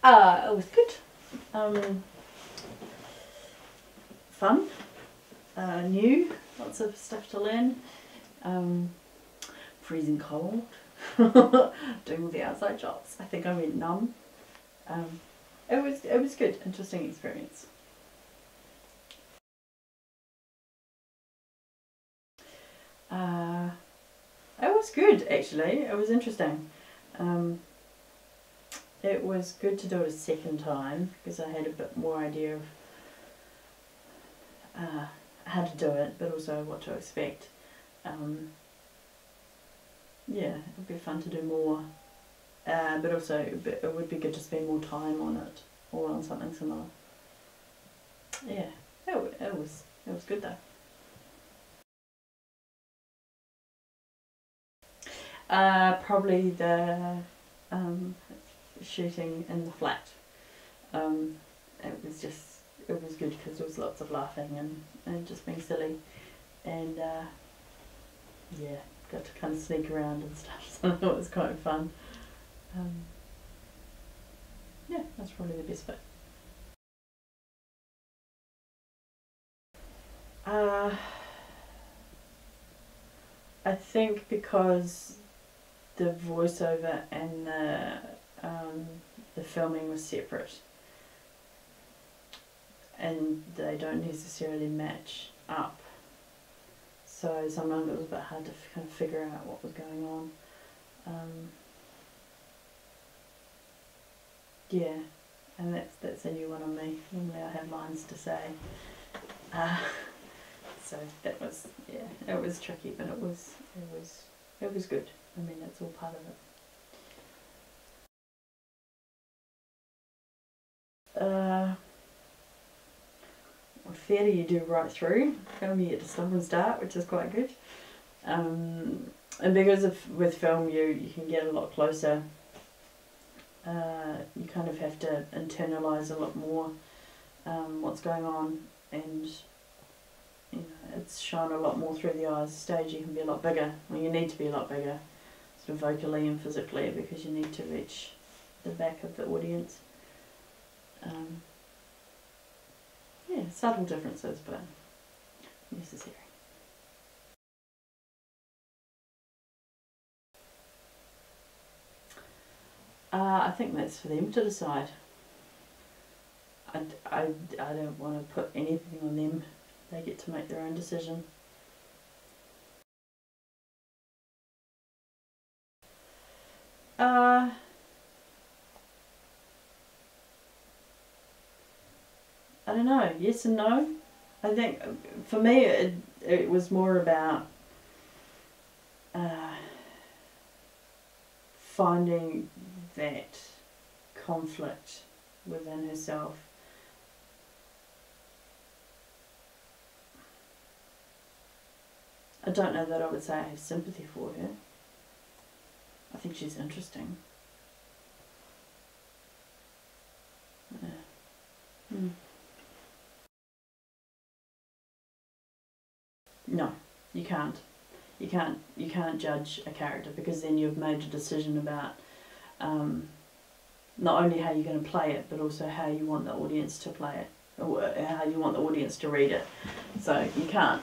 It was good. Fun. New. Lots of stuff to learn. Freezing cold. Doing all the outside jobs. I think I went numb. It was good. Interesting experience. It was good, actually. It was interesting. It was good to do it a second time because I had a bit more idea of how to do it, but also what to expect. Yeah, it would be fun to do more, but also it would be good to spend more time on it or on something similar. Yeah, it was good though. Probably the shooting in the flat. It was good because there was lots of laughing and just being silly, and yeah, got to kind of sneak around and stuff, so it was quite fun. Yeah, that's probably the best bit. I think because the voiceover and the filming was separate, and they don't necessarily match up. So sometimes it was a bit hard to kind of figure out what was going on. Yeah, and that's a new one on me. Normally I have lines to say. So that was, yeah, it was tricky, but it was good. I mean, it's all part of it. Theatre you do right through. Film you get to stop and start, which is quite good. And because with film you can get a lot closer. You kind of have to internalise a lot more what's going on, and you know, it's shown a lot more through the eyes. Stage you can be a lot bigger, well, you need to be a lot bigger, sort of vocally and physically, because you need to reach the back of the audience. Yeah, subtle differences, but necessary. I think that's for them to decide. I don't want to put anything on them. They get to make their own decision. I don't know, yes and no. I think for me it was more about finding that conflict within herself. I don't know that I would say I have sympathy for her. I think she's interesting. Yeah. No, you can't. You can't judge a character, because then you've made a decision about not only how you're going to play it, but also how you want the audience to play it, or how you want the audience to read it. So you can't.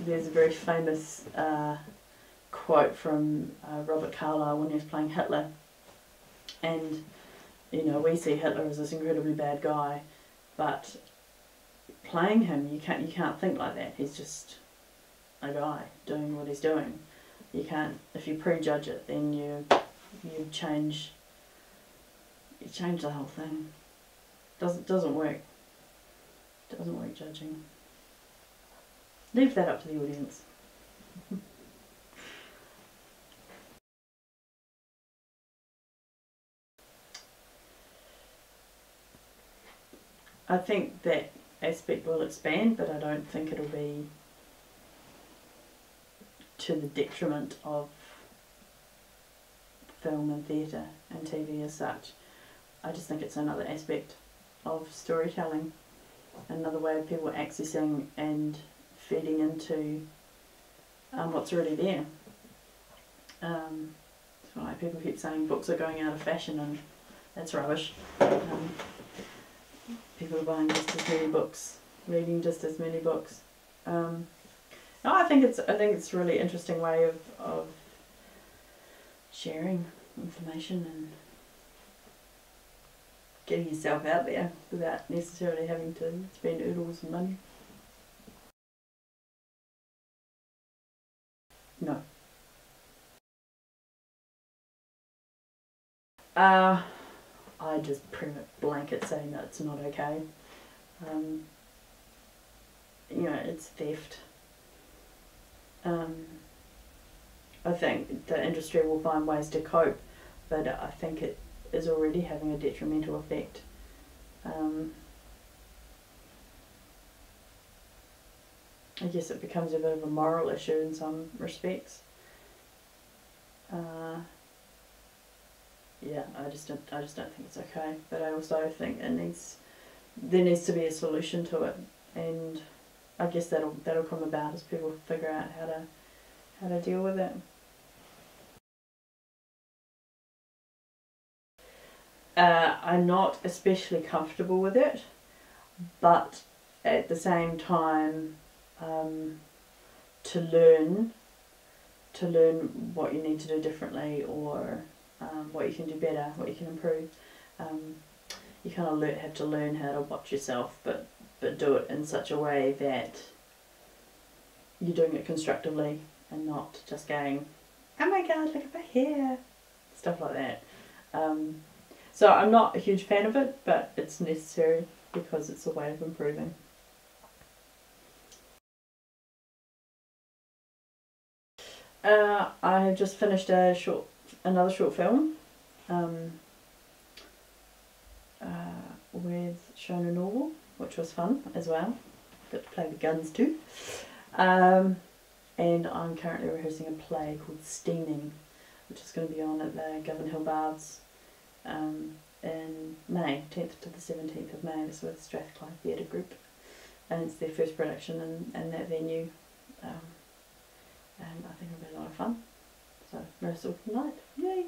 There's a very famous quote from Robert Carlyle when he was playing Hitler, and you know, we see Hitler as this incredibly bad guy, but playing him, you can't think like that. He's just a guy doing what he's doing. You can't, if you prejudge it, then you change the whole thing. Doesn't work. Doesn't work judging. Leave that up to the audience. I think that aspect will expand, but I don't think it'll be to the detriment of film and theatre and TV as such. I just think it's another aspect of storytelling, another way of people accessing and feeding into what's already there. So like people keep saying books are going out of fashion, and That's rubbish. People are buying just as many books, reading just as many books. No, I think it's a really interesting way of sharing information and getting yourself out there without necessarily having to spend oodles of money. No. I just pretty much blanket saying that it's not okay. You know, it's theft. I think the industry will find ways to cope, but I think it is already having a detrimental effect. I guess it becomes a bit of a moral issue in some respects. Yeah, I just don't think it's okay. But I also think there needs to be a solution to it, and I guess that'll come about as people figure out how to deal with it. I'm not especially comfortable with it, but at the same time, to learn what you need to do differently, or what you can do better, what you can improve. You kind of have to learn how to watch yourself, but do it in such a way that you're doing it constructively and not just going, oh my god, look at my hair, stuff like that. So I'm not a huge fan of it, but it's necessary because it's a way of improving. I have just finished another short film with Shona Norval, which was fun as well. Got to play the guns too. And I'm currently rehearsing a play called Steaming, which is going to be on at the Govan Hill Baths in May, 10th to the 17th of May. It's with Strathclyde Theatre Group, and it's their first production in that venue. And I think it'll be a lot of fun. So, rehearsal tonight. Yay!